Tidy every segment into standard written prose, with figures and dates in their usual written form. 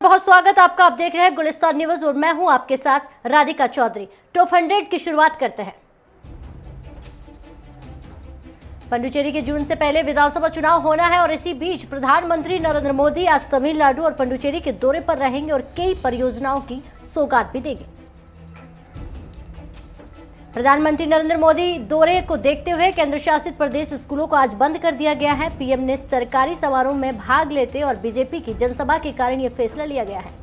बहुत स्वागत आपका। आप देख रहे हैं गुलिस्तान न्यूज और मैं हूं आपके साथ राधिका चौधरी। टॉप 100 की शुरुआत करते हैं। पुडुचेरी के जून से पहले विधानसभा चुनाव होना है और इसी बीच प्रधानमंत्री नरेंद्र मोदी आज तमिलनाडु और पुडुचेरी के दौरे पर रहेंगे और कई परियोजनाओं की सौगात भी देंगे। प्रधानमंत्री नरेंद्र मोदी दौरे को देखते हुए केंद्र शासित प्रदेश स्कूलों को आज बंद कर दिया गया है। पीएम ने सरकारी समारोह में भाग लेते और बीजेपी की जनसभा के कारण यह फैसला लिया गया है।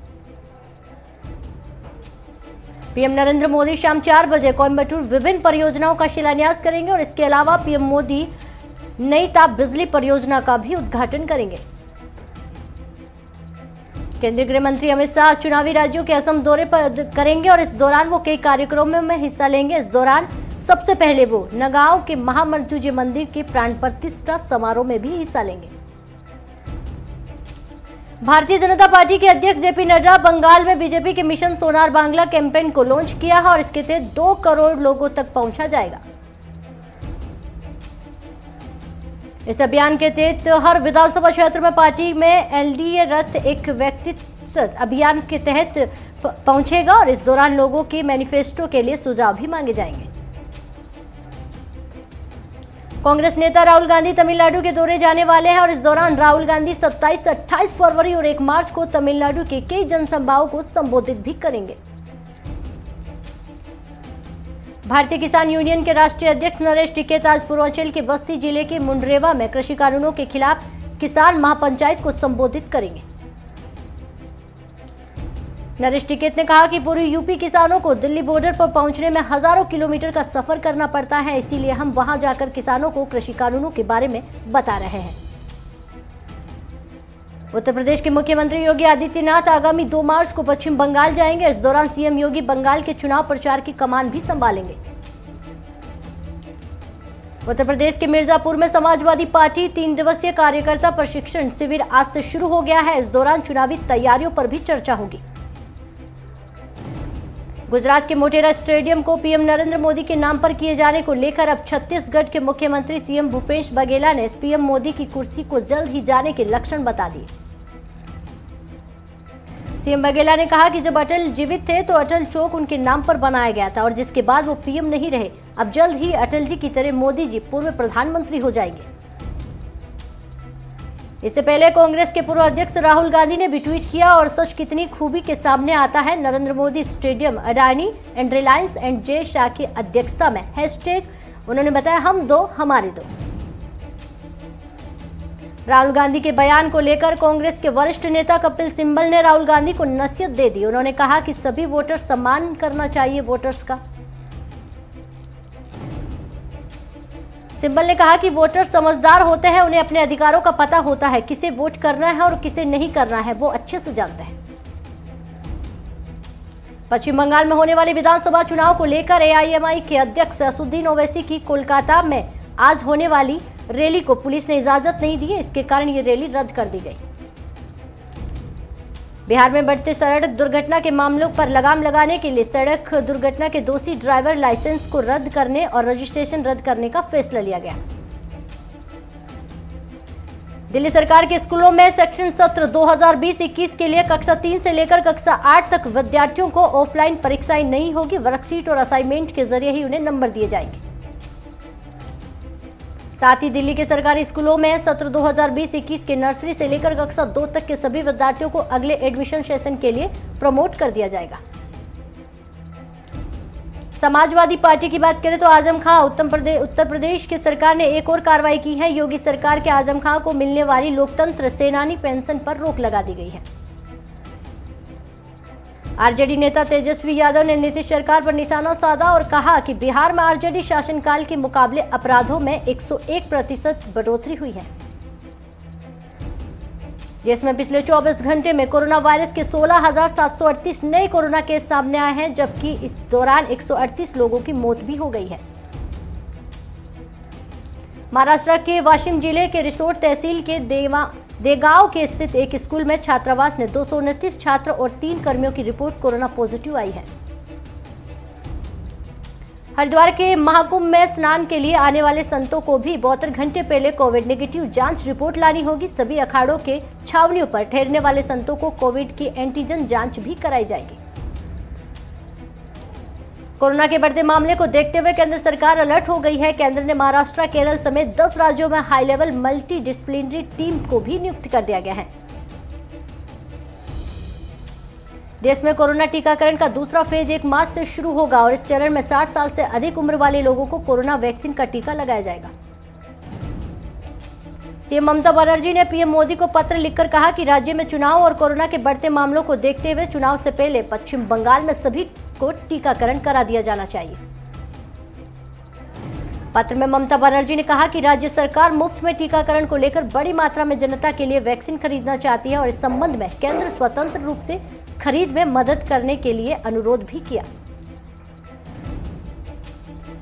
पीएम नरेंद्र मोदी शाम 4 बजे कोयम्बटूर विभिन्न परियोजनाओं का शिलान्यास करेंगे और इसके अलावा पीएम मोदी नई ताप बिजली परियोजना का भी उद्घाटन करेंगे। केंद्रीय गृह मंत्री अमित शाह चुनावी राज्यों के असम दौरे पर करेंगे और इस दौरान वो कई कार्यक्रमों में हिस्सा लेंगे। इस दौरान सबसे पहले वो नगांव के महामृत्युंजय मंदिर के प्राण प्रतिष्ठा समारोह में भी हिस्सा लेंगे। भारतीय जनता पार्टी के अध्यक्ष जेपी नड्डा बंगाल में बीजेपी के मिशन सोनार बांग्ला कैंपेन को लॉन्च किया है और इसके तहत 2 करोड़ लोगों तक पहुंचा जाएगा। इस अभियान के तहत हर विधानसभा क्षेत्र में पार्टी में एलडीए रथ एक व्यक्तिगत अभियान के तहत पहुंचेगा और इस दौरान लोगों के मैनिफेस्टो के लिए सुझाव भी मांगे जाएंगे। कांग्रेस नेता राहुल गांधी तमिलनाडु के दौरे जाने वाले हैं और इस दौरान राहुल गांधी 27, 28 फरवरी और 1 मार्च को तमिलनाडु के कई जनसभाओं को संबोधित भी करेंगे। भारतीय किसान यूनियन के राष्ट्रीय अध्यक्ष नरेश टिकैत आज पूर्वांचल के बस्ती जिले के मुंडरेवा में कृषि कानूनों के खिलाफ किसान महापंचायत को संबोधित करेंगे। नरेश टिकैत ने कहा कि पूर्वी यूपी किसानों को दिल्ली बॉर्डर पर पहुंचने में हजारों किलोमीटर का सफर करना पड़ता है, इसीलिए हम वहां जाकर किसानों को कृषि कानूनों के बारे में बता रहे हैं। उत्तर प्रदेश के मुख्यमंत्री योगी आदित्यनाथ आगामी 2 मार्च को पश्चिम बंगाल जाएंगे। इस दौरान सीएम योगी बंगाल के चुनाव प्रचार की कमान भी संभालेंगे। उत्तर प्रदेश के मिर्जापुर में समाजवादी पार्टी 3 दिवसीय कार्यकर्ता प्रशिक्षण शिविर आज से शुरू हो गया है। इस दौरान चुनावी तैयारियों पर भी चर्चा होगी। गुजरात के मोटेरा स्टेडियम को पीएम नरेंद्र मोदी के नाम पर किए जाने को लेकर अब छत्तीसगढ़ के मुख्यमंत्री सीएम भूपेश बघेल ने पीएम मोदी की कुर्सी को जल्द ही जाने के लक्षण बता दिए। सीएम बघेल ने कहा कि जब अटल जीवित थे तो अटल चौक उनके नाम पर बनाया गया था और जिसके बाद वो पीएम नहीं रहे, अब जल्द ही अटल जी की तरह मोदी जी पूर्व प्रधानमंत्री हो जाएंगे। इससे पहले कांग्रेस के पूर्व अध्यक्ष राहुल गांधी ने भी ट्वीट किया और सच कितनी खूबी के सामने आता है। Narendra Modi stadium Adani and Reliance and Jay Shah की अध्यक्षता में हैशटैग उन्होंने बताया हम 2 हमारे 2। राहुल गांधी के बयान को लेकर कांग्रेस के वरिष्ठ नेता कपिल सिब्बल ने राहुल गांधी को नसीहत दे दी। उन्होंने कहा कि सभी वोटर सम्मान करना चाहिए वोटर्स का। सिब्बल ने कहा कि वोटर समझदार होते हैं, उन्हें अपने अधिकारों का पता होता है, किसे वोट करना है और किसे नहीं करना है वो अच्छे से जानते हैं। पश्चिम बंगाल में होने वाले विधानसभा चुनाव को लेकर एआईएमआई के अध्यक्ष असदुद्दीन ओवैसी की कोलकाता में आज होने वाली रैली को पुलिस ने इजाजत नहीं दी है, इसके कारण ये रैली रद्द कर दी गई। बिहार में बढ़ते सड़क दुर्घटना के मामलों पर लगाम लगाने के लिए सड़क दुर्घटना के दोषी ड्राइवर लाइसेंस को रद्द करने और रजिस्ट्रेशन रद्द करने का फैसला लिया गया। दिल्ली सरकार के स्कूलों में शैक्षणिक सत्र 2020-21 के लिए कक्षा 3 से लेकर कक्षा 8 तक विद्यार्थियों को ऑफलाइन परीक्षाएं नहीं होगी, वर्कशीट और असाइनमेंट के जरिए ही उन्हें नंबर दिए जाएंगे। साथ ही दिल्ली के सरकारी स्कूलों में सत्र 2020-21 के नर्सरी से लेकर कक्षा 2 तक के सभी विद्यार्थियों को अगले एडमिशन सेशन के लिए प्रमोट कर दिया जाएगा। समाजवादी पार्टी की बात करें तो आजम खां उत्तर प्रदेश की सरकार ने एक और कार्रवाई की है। योगी सरकार के आजम खां को मिलने वाली लोकतंत्र सेनानी पेंशन पर रोक लगा दी गई है। आरजेडी नेता तेजस्वी यादव ने नीतीश सरकार पर निशाना साधा और कहा कि बिहार में आरजेडी शासनकाल के मुकाबले अपराधों में 101% बढ़ोतरी हुई है। देश में पिछले 24 घंटे में कोरोना वायरस के 16,738 नए कोरोना केस सामने आए हैं, जबकि इस दौरान 138 लोगों की मौत भी हो गई है। महाराष्ट्र के वाशिम जिले के रिसोड तहसील के देगांव के स्थित एक स्कूल में छात्रावास ने 229 छात्र और 3 कर्मियों की रिपोर्ट कोरोना पॉजिटिव आई है। हरिद्वार के महाकुंभ में स्नान के लिए आने वाले संतों को भी 72 घंटे पहले कोविड नेगेटिव जांच रिपोर्ट लानी होगी। सभी अखाड़ों के छावनियों पर ठहरने वाले संतों को कोविड की एंटीजन जांच भी कराई जाएगी। कोरोना के बढ़ते मामले को देखते हुए केंद्र सरकार अलर्ट हो गई है। केंद्र ने महाराष्ट्र, केरल समेत 10 राज्यों में high level multi disciplinary team को भी नियुक्त कर दिया गया है। देश में कोरोना टीकाकरण का दूसरा फेज 1 मार्च से शुरू होगा और इस चरण में 60 साल से अधिक उम्र वाले लोगों को कोरोना वैक्सीन का टीका लगाया जाएगा। सीएम ममता बनर्जी ने पीएम मोदी को पत्र लिखकर कहा कि राज्य में चुनाव और कोरोना के बढ़ते मामलों को देखते हुए चुनाव से पहले पश्चिम बंगाल में सभी को टीकाकरण करा दिया जाना चाहिए। पत्र में ममता बनर्जी ने कहा कि राज्य सरकार मुफ्त में टीकाकरण को लेकर बड़ी मात्रा में जनता के लिए वैक्सीन खरीदना चाहती है और इस संबंध में केंद्र स्वतंत्र रूप से खरीद में मदद करने के लिए अनुरोध भी किया।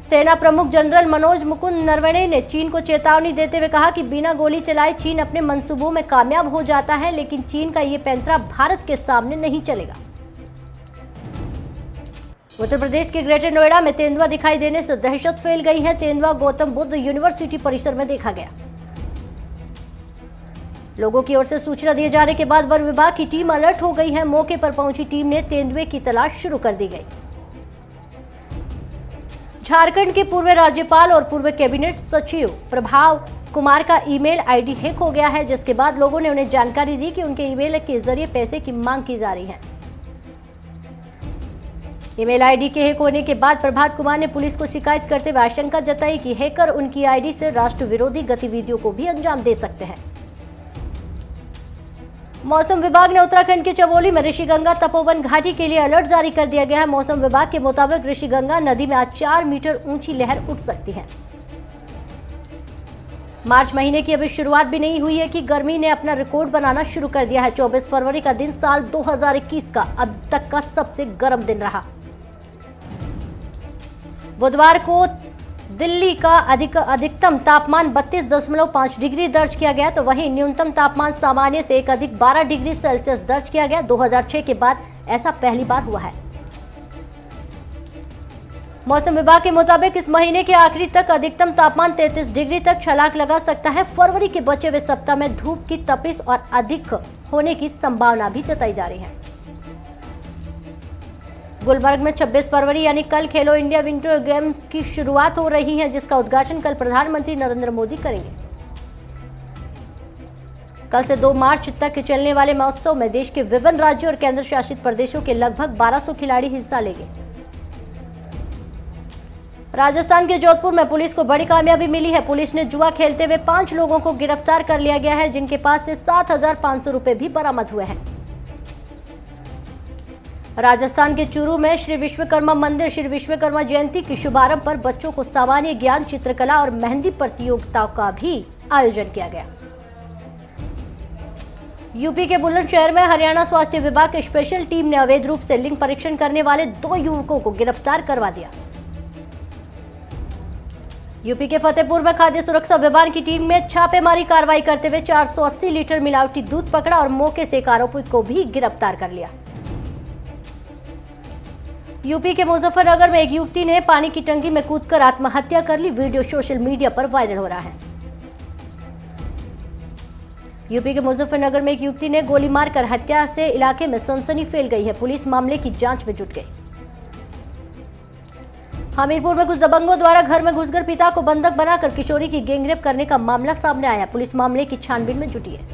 सेना प्रमुख जनरल मनोज मुकुंद नरवणे ने चीन को चेतावनी देते हुए कहा कि बिना गोली चलाए चीन अपने मंसूबों में कामयाब हो जाता है, लेकिन चीन का ये पैंतरा भारत के सामने नहीं चलेगा। उत्तर प्रदेश के ग्रेटर नोएडा में तेंदुआ दिखाई देने से दहशत फैल गई है। तेंदुआ गौतम बुद्ध यूनिवर्सिटी परिसर में देखा गया। लोगों की ओर से सूचना दिए जाने के बाद वन विभाग की टीम अलर्ट हो गई है। मौके पर पहुंची टीम ने तेंदुए की तलाश शुरू कर दी गई। झारखंड के पूर्व राज्यपाल और पूर्व कैबिनेट सचिव प्रभाव कुमार का ईमेल आईडी हैक हो गया है, जिसके बाद लोगों ने उन्हें जानकारी दी कि उनके ईमेल के जरिए पैसे की मांग की जा रही है। ईमेल आईडी के हैक होने के बाद प्रभात कुमार ने पुलिस को शिकायत करते हुए आशंका जताई कि हैकर उनकी आईडी से राष्ट्र विरोधी गतिविधियों को भी अंजाम दे सकते हैं। मौसम विभाग ने उत्तराखंड के चमोली में ऋषिगंगा तपोवन घाटी के लिए अलर्ट जारी कर दिया गया है। मौसम विभाग के मुताबिक ऋषिगंगा नदी में आज 4 मीटर ऊंची लहर उठ सकती है। मार्च महीने की अभी शुरुआत भी नहीं हुई है कि गर्मी ने अपना रिकॉर्ड बनाना शुरू कर दिया है। 24 फरवरी का दिन साल 2021 का अब तक का सबसे गर्म दिन रहा। बुधवार को दिल्ली का अधिकतम तापमान 32.5 डिग्री दर्ज किया गया, तो वहीं न्यूनतम तापमान सामान्य से एक अधिक 12 डिग्री सेल्सियस दर्ज किया गया। 2006 के बाद ऐसा पहली बार हुआ है। मौसम विभाग के मुताबिक इस महीने के आखिरी तक अधिकतम तापमान 33 डिग्री तक छलांग लगा सकता है। फरवरी के बचे हुए सप्ताह में धूप की तपिश और अधिक होने की संभावना भी जताई जा रही है। गुलबर्ग में 26 फरवरी यानी कल खेलो इंडिया विंटर गेम्स की शुरुआत हो रही है, जिसका उद्घाटन कल प्रधानमंत्री नरेंद्र मोदी करेंगे। कल से 2 मार्च तक चलने वाले महोत्सव में देश के विभिन्न राज्यों और केंद्र शासित प्रदेशों के लगभग 1200 खिलाड़ी हिस्सा लेंगे। राजस्थान के जोधपुर में पुलिस को बड़ी कामयाबी मिली है। पुलिस ने जुआ खेलते हुए 5 लोगों को गिरफ्तार कर लिया गया है, जिनके पास से 7,500 रुपए भी बरामद हुए हैं। राजस्थान के चूरू में श्री विश्वकर्मा मंदिर श्री विश्वकर्मा जयंती के शुभारंभ पर बच्चों को सामान्य ज्ञान, चित्रकला और मेहंदी प्रतियोगिताओं का भी आयोजन किया गया। यूपी के बुलंदशहर में हरियाणा स्वास्थ्य विभाग की स्पेशल टीम ने अवैध रूप से लिंग परीक्षण करने वाले 2 युवकों को गिरफ्तार करवा दिया। यूपी के फतेहपुर में खाद्य सुरक्षा विभाग की टीम ने छापेमारी कार्रवाई करते हुए 480 लीटर मिलावटी दूध पकड़ा और मौके से एक आरोपी को भी गिरफ्तार कर लिया। यूपी के मुजफ्फरनगर में एक युवती ने पानी की टंकी में कूदकर आत्महत्या कर ली। वीडियो सोशल मीडिया पर वायरल हो रहा है। यूपी के मुजफ्फरनगर में एक युवती ने गोली मारकर हत्या से इलाके में सनसनी फैल गई है। पुलिस मामले की जांच में जुट गई। हमीरपुर में कुछ दबंगों द्वारा घर में घुसकर पिता को बंधक बनाकर किशोरी की गैंगरेप करने का मामला सामने आया। पुलिस मामले की छानबीन में जुटी है।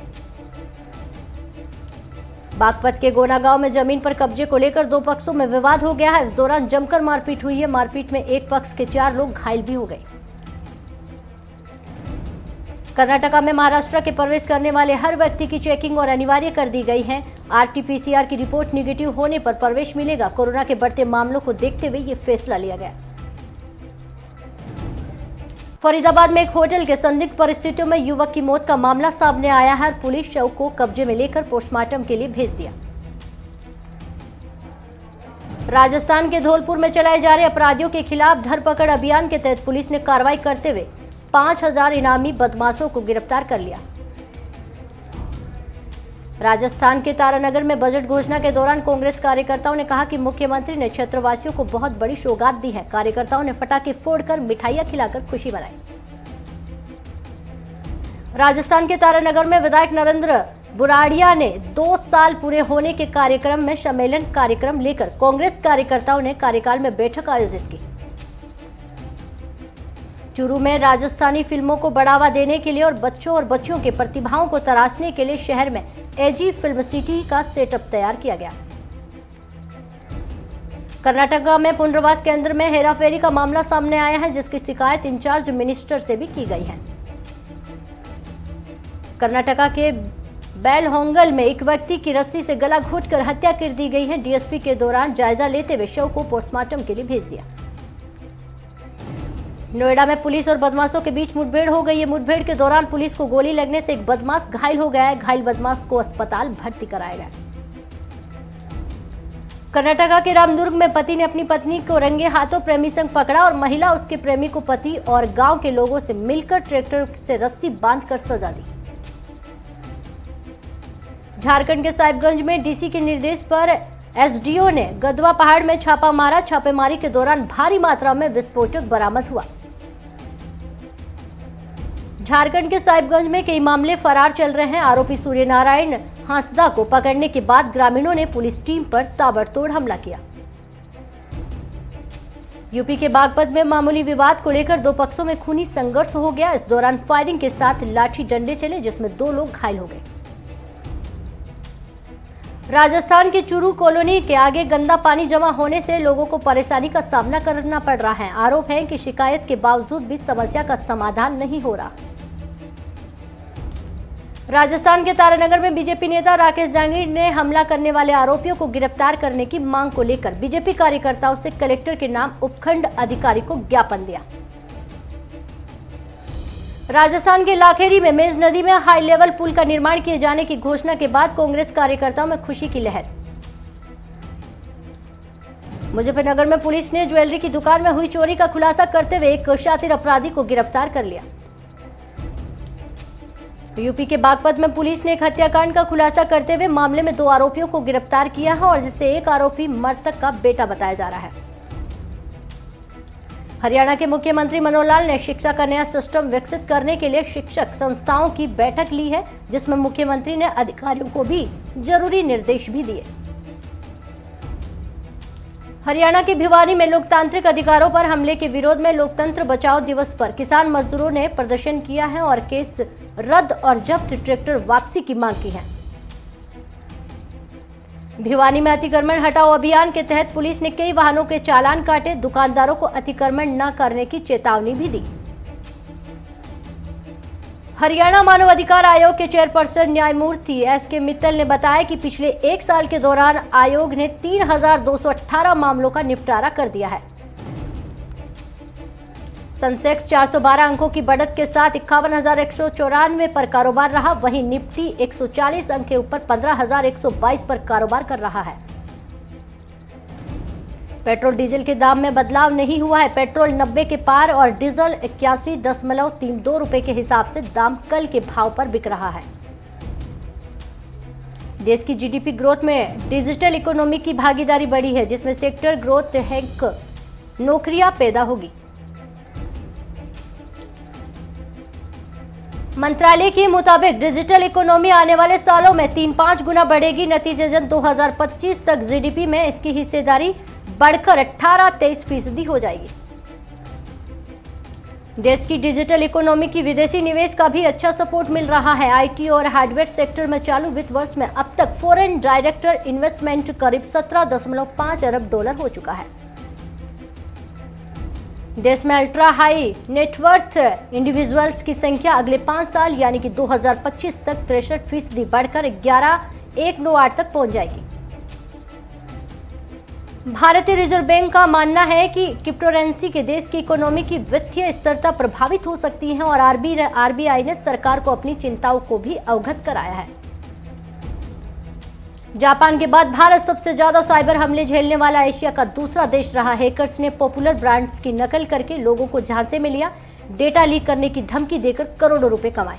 बागपत के गोना गांव में जमीन पर कब्जे को लेकर 2 पक्षों में विवाद हो गया है। इस दौरान जमकर मारपीट हुई है। मारपीट में एक पक्ष के 4 लोग घायल भी हो गए। कर्नाटका में महाराष्ट्र के प्रवेश करने वाले हर व्यक्ति की चेकिंग और अनिवार्य कर दी गई है। आरटी-पीसीआर की रिपोर्ट निगेटिव होने पर प्रवेश मिलेगा। कोरोना के बढ़ते मामलों को देखते हुए ये फैसला लिया गया। फरीदाबाद में एक होटल के संदिग्ध परिस्थितियों में युवक की मौत का मामला सामने आया है। पुलिस शव को कब्जे में लेकर पोस्टमार्टम के लिए भेज दिया। राजस्थान के धौलपुर में चलाए जा रहे अपराधियों के खिलाफ धरपकड़ अभियान के तहत पुलिस ने कार्रवाई करते हुए 5000 इनामी बदमाशों को गिरफ्तार कर लिया। राजस्थान के तारानगर में बजट घोषणा के दौरान कांग्रेस कार्यकर्ताओं ने कहा कि मुख्यमंत्री ने क्षेत्रवासियों को बहुत बड़ी सौगात दी है। कार्यकर्ताओं ने पटाखे फोड़कर मिठाइयां खिलाकर खुशी मनाई। राजस्थान के तारानगर में विधायक नरेंद्र बुराड़िया ने 2 साल पूरे होने के कार्यक्रम में सम्मेलन कार्यक्रम लेकर कांग्रेस कार्यकर्ताओं ने कार्यकाल में बैठक आयोजित की। चूरू में राजस्थानी फिल्मों को बढ़ावा देने के लिए और बच्चों और बच्चियों के प्रतिभाओं को तराशने के लिए शहर में एजी फिल्म सिटी का सेटअप तैयार किया गया। कर्नाटक में पुनर्वास केंद्र में हेराफेरी का मामला सामने आया है, जिसकी शिकायत इंचार्ज मिनिस्टर से भी की गई है। कर्नाटका के बेलहोंगल में एक व्यक्ति की रस्सी से गला घोंटकर हत्या कर दी गई है। डीएसपी के दौरान जायजा लेते हुए शव को पोस्टमार्टम के लिए भेज दिया। नोएडा में पुलिस और बदमाशों के बीच मुठभेड़ हो गई है। मुठभेड़ के दौरान पुलिस को गोली लगने से एक बदमाश घायल हो गया है। घायल बदमाश को अस्पताल भर्ती कराया गया। कर्नाटका के रामदुर्ग में पति ने अपनी पत्नी को रंगे हाथों प्रेमी संग पकड़ा और महिला उसके प्रेमी को पति और गांव के लोगों से मिलकर ट्रैक्टर से रस्सी बांधकर सजा दी। झारखंड के साहिबगंज में डीसी के निर्देश पर एसडीओ ने गदवा पहाड़ में छापा मारा। छापेमारी के दौरान भारी मात्रा में विस्फोटक बरामद हुआ। झारखंड के साहिबगंज में कई मामले फरार चल रहे हैं। आरोपी सूर्यनारायण हांसदा को पकड़ने के बाद ग्रामीणों ने पुलिस टीम पर ताबड़तोड़ हमला किया। यूपी के बागपत में मामूली विवाद को लेकर 2 पक्षों में खूनी संघर्ष हो गया। इस दौरान फायरिंग के साथ लाठी डंडे चले, जिसमें 2 लोग घायल हो गए। राजस्थान के चूरू कॉलोनी के आगे गंदा पानी जमा होने से लोगों को परेशानी का सामना करना पड़ रहा है। आरोप है कि शिकायत के बावजूद भी समस्या का समाधान नहीं हो रहा। राजस्थान के तारानगर में बीजेपी नेता राकेश जहांगीर ने हमला करने वाले आरोपियों को गिरफ्तार करने की मांग को लेकर बीजेपी कार्यकर्ताओं से कलेक्टर के नाम उपखंड अधिकारी को ज्ञापन दिया। राजस्थान के लाखेरी में मेज नदी में हाई लेवल पुल का निर्माण किए जाने की घोषणा के बाद कांग्रेस कार्यकर्ताओं में खुशी की लहर। मुजफ्फरनगर में पुलिस ने ज्वेलरी की दुकान में हुई चोरी का खुलासा करते हुए एक शातिर अपराधी को गिरफ्तार कर लिया। यूपी के बागपत में पुलिस ने एक हत्याकांड का खुलासा करते हुए मामले में 2 आरोपियों को गिरफ्तार किया है और जिससे एक आरोपी मृतक का बेटा बताया जा रहा है। हरियाणा के मुख्यमंत्री मनोहर लाल ने शिक्षा का नया सिस्टम विकसित करने के लिए शिक्षक संस्थाओं की बैठक ली है, जिसमें मुख्यमंत्री ने अधिकारियों को भी जरूरी निर्देश भी दिए। हरियाणा के भिवानी में लोकतांत्रिक अधिकारों पर हमले के विरोध में लोकतंत्र बचाओ दिवस पर किसान मजदूरों ने प्रदर्शन किया है और केस रद्द और जब्त ट्रैक्टर वापसी की मांग की है। भिवानी में अतिक्रमण हटाओ अभियान के तहत पुलिस ने कई वाहनों के चालान काटे। दुकानदारों को अतिक्रमण न करने की चेतावनी भी दी। हरियाणा मानव अधिकार आयोग के चेयरपर्सन न्यायमूर्ति एसके मित्तल ने बताया कि पिछले 1 साल के दौरान आयोग ने 3218 मामलों का निपटारा कर दिया है। सेंसेक्स 412 अंकों की बढ़त के साथ 51,194 पर कारोबार रहा। वहीं निफ्टी 140 अंक के ऊपर 15,122 पर कारोबार कर रहा है। पेट्रोल डीजल के दाम में बदलाव नहीं हुआ है। पेट्रोल 90 के पार और डीजल 81.32 रुपए के हिसाब से दाम कल के भाव पर बिक रहा है। देश की जीडीपी ग्रोथ में डिजिटल इकोनॉमी की भागीदारी बढ़ी है, जिसमें सेक्टर ग्रोथ हैक नौकरियां पैदा होगी। मंत्रालय के मुताबिक डिजिटल इकोनॉमी आने वाले सालों में 3-5 गुना बढ़ेगी। नतीजतन 2025 तक जीडीपी में इसकी हिस्सेदारी बढ़कर 18-23% हो जाएगी। देश की डिजिटल इकोनॉमी की विदेशी निवेश का भी अच्छा सपोर्ट मिल रहा है। आईटी और हार्डवेयर सेक्टर में चालू वित्त वर्ष में अब तक फॉरेन डायरेक्ट इन्वेस्टमेंट करीब 17.5 अरब डॉलर हो चुका है। देश में अल्ट्रा हाई नेटवर्थ इंडिविजुअल्स की संख्या अगले 5 साल यानी कि 2025 तक 63% बढ़कर 11,198 तक पहुंच जाएगी। भारतीय रिजर्व बैंक का मानना है कि क्रिप्टोकरेंसी के देश की इकोनॉमी की वित्तीय स्थिरता प्रभावित हो सकती है और आरबीआई ने सरकार को अपनी चिंताओं को भी अवगत कराया है। जापान के बाद भारत सबसे ज्यादा साइबर हमले झेलने वाला एशिया का दूसरा देश रहा। हैकर्स ने पॉपुलर ब्रांड्स की नकल करके लोगों को झांसे में लिया। डेटा लीक करने की धमकी देकर करोड़ों रुपए कमाए।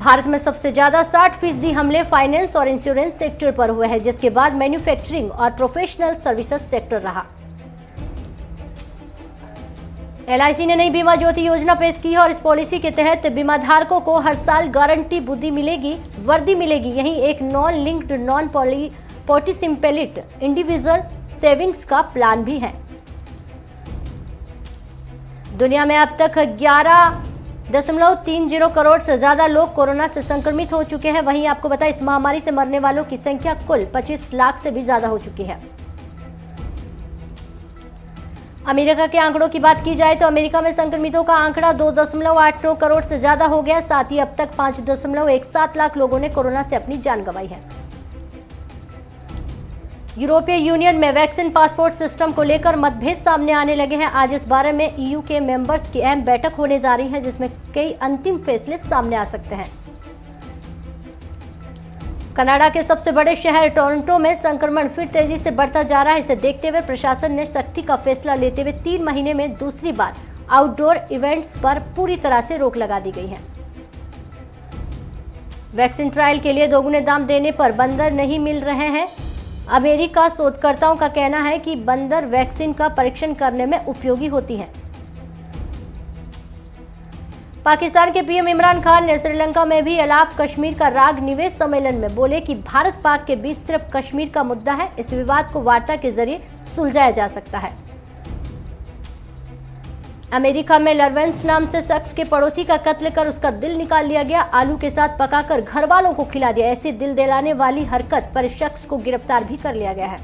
भारत में सबसे ज्यादा 60% हमले फाइनेंस और इंश्योरेंस सेक्टर पर हुए हैं, जिसके बाद मैन्युफैक्चरिंग और प्रोफेशनल सर्विसेज सेक्टर रहा। LIC ने नई बीमा ज्योति योजना पेश की है और इस पॉलिसी के तहत बीमाधारकों को हर साल गारंटी बुद्धि मिलेगी, वर्दी मिलेगी। यही एक non linked non participant individual savings का प्लान भी है। दुनिया में अब तक 11.30 करोड़ से ज्यादा लोग कोरोना से संक्रमित हो चुके हैं। वहीं आपको बताएं, इस महामारी से मरने वालों की संख्या कुल 25 लाख से भी ज्यादा हो चुकी है। अमेरिका के आंकड़ों की बात की जाए तो अमेरिका में संक्रमितों का आंकड़ा 2.89 करोड़ से ज्यादा हो गया। साथ ही अब तक 5.17 लाख लोगों ने कोरोना से अपनी जान गंवाई है। यूरोपीय यूनियन में वैक्सीन पासपोर्ट सिस्टम को लेकर मतभेद सामने आने लगे हैं। आज इस बारे में EU के मेंबर्स की अहम बैठक होने जा रही है, जिसमें कई अंतिम फैसले सामने आ सकते हैं। कनाडा के सबसे बड़े शहर टोरंटो में संक्रमण फिर तेजी से बढ़ता जा रहा है। इसे देखते हुए प्रशासन ने सख्ती का फैसला लेते हुए 3 महीने में दूसरी बार आउटडोर इवेंट्स पर पूरी तरह से रोक लगा दी गई है। वैक्सीन ट्रायल के लिए दोगुने दाम देने पर बंदर नहीं मिल रहे हैं। अमेरिका शोधकर्ताओं का कहना है कि बंदर वैक्सीन का परीक्षण करने में उपयोगी होती हैं। पाकिस्तान के PM इमरान खान ने श्रीलंका में भी अलाप कश्मीर का राग निवेश सम्मेलन में बोले कि भारत पाक के बीच सिर्फ कश्मीर का मुद्दा है। इस विवाद को वार्ता के जरिए सुलझाया जा सकता है। अमेरिका में लर्वेंस नाम से शख्स के पड़ोसी का कत्ल कर उसका दिल निकाल लिया गया। आलू के साथ पकाकर घर वालों को खिला दिया। ऐसी दिल दिलाने वाली हरकत पर इस शख्स को गिरफ्तार भी कर लिया गया है।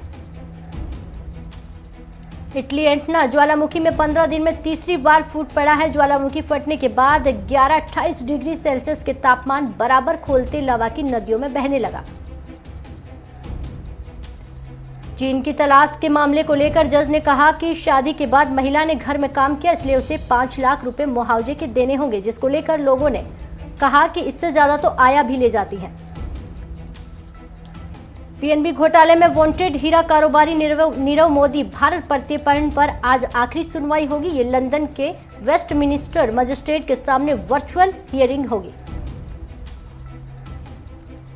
इटली एंटना ज्वालामुखी में 15 दिन में तीसरी बार फूट पड़ा है। ज्वालामुखी फटने के बाद 11-28 डिग्री सेल्सियस के तापमान बराबर खोलते लावा की नदियों में बहने लगा। चीन की तलाश के मामले को लेकर जज ने कहा कि शादी के बाद महिला ने घर में काम किया, इसलिए उसे 5 लाख रुपए मुआवजे के देने होंगे, जिसको लेकर लोगों ने कहा कि इससे ज्यादा तो आया भी ले जाती है। PNB घोटाले में वांटेड हीरा कारोबारी नीरव मोदी भारत प्रत्यर्पण पर आज आखिरी सुनवाई होगी। ये लंदन के वेस्टमिनिस्टर मजिस्ट्रेट के सामने वर्चुअल हियरिंग होगी।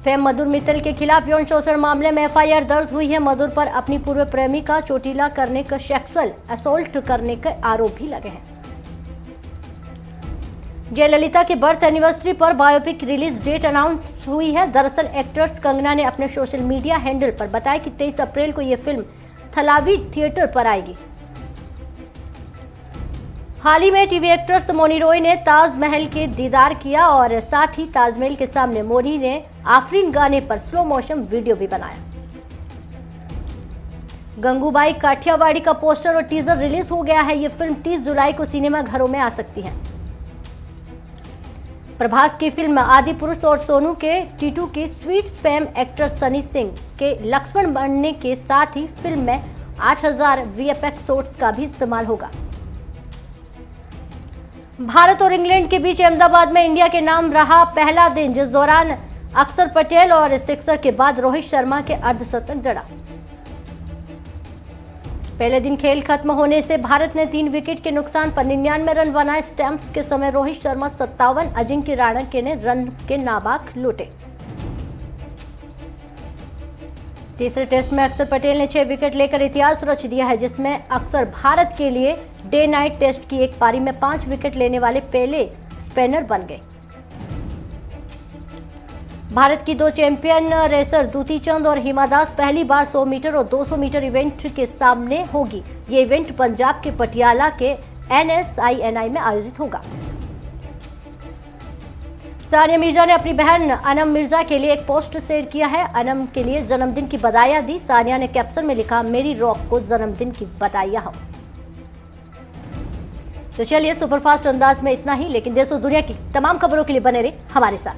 फेम मधुर मित्तल के खिलाफ यौन शोषण मामले में FIR दर्ज हुई है। मधुर पर अपनी पूर्व प्रेमी का चोटिला करने का सेक्सुअल असोल्ट करने के आरोप भी लगे हैं। जयललिता के बर्थ एनिवर्सरी पर बायोपिक रिलीज डेट अनाउंस हुई है। दरअसल एक्ट्रेस कंगना ने अपने सोशल मीडिया हैंडल पर बताया कि 23 अप्रैल को यह फिल्म थलावी थिएटर पर आएगी। हाल ही में टीवी एक्ट्रेस मोनी रॉय ने ताजमहल के दीदार किया और साथ ही ताजमहल के सामने मोनी ने आफरीन गाने पर स्लो मोशन वीडियो भी बनाया। गंगूबाई काठियावाड़ी का पोस्टर और टीजर रिलीज हो गया है। ये फिल्म 30 जुलाई को सिनेमा घरों में आ सकती है। प्रभास की फिल्म आदि पुरुष और सोनू के टीटू की sweets fame actor Sunny Singh के लक्ष्मण बनने के साथ ही फिल्म में 8000 VFX शॉट्स का भी इस्तेमाल होगा। भारत और इंग्लैंड के बीच अहमदाबाद में इंडिया के नाम रहा पहला दिन, जिस दौरान अक्षर पटेल और सिक्सर के बाद रोहित शर्मा के अर्धशतक जड़ा। पहले दिन खेल खत्म होने से भारत ने 3 विकेट के नुकसान पर 99 रन बनाए। स्टैम्प्स के समय रोहित शर्मा 57, अजिंक्य राणाके ने रन के नाबाद लूटे। तीसरे टेस्ट में अक्षर पटेल ने 6 विकेट लेकर इतिहास रच दिया है, जिसमें अक्षर भारत के लिए डे नाइट टेस्ट की एक पारी में 5 विकेट लेने वाले पहले स्पिनर बन गए। भारत की 2 चैंपियन रेसर दूती चंद और हिमा दास पहली बार 100 मीटर और 200 मीटर इवेंट के सामने होगी। ये इवेंट पंजाब के पटियाला के NSINI में आयोजित होगा। सानिया मिर्जा ने अपनी बहन अनम मिर्जा के लिए एक पोस्ट शेयर किया है। अनम के लिए जन्मदिन की बधाइयां दी। सानिया ने कैप्शन में लिखा, मेरी रॉक को जन्मदिन की बधाइयां हो। तो चलिए सुपरफास्ट अंदाज में इतना ही, लेकिन देश और दुनिया की तमाम खबरों के लिए बने रहे हमारे साथ।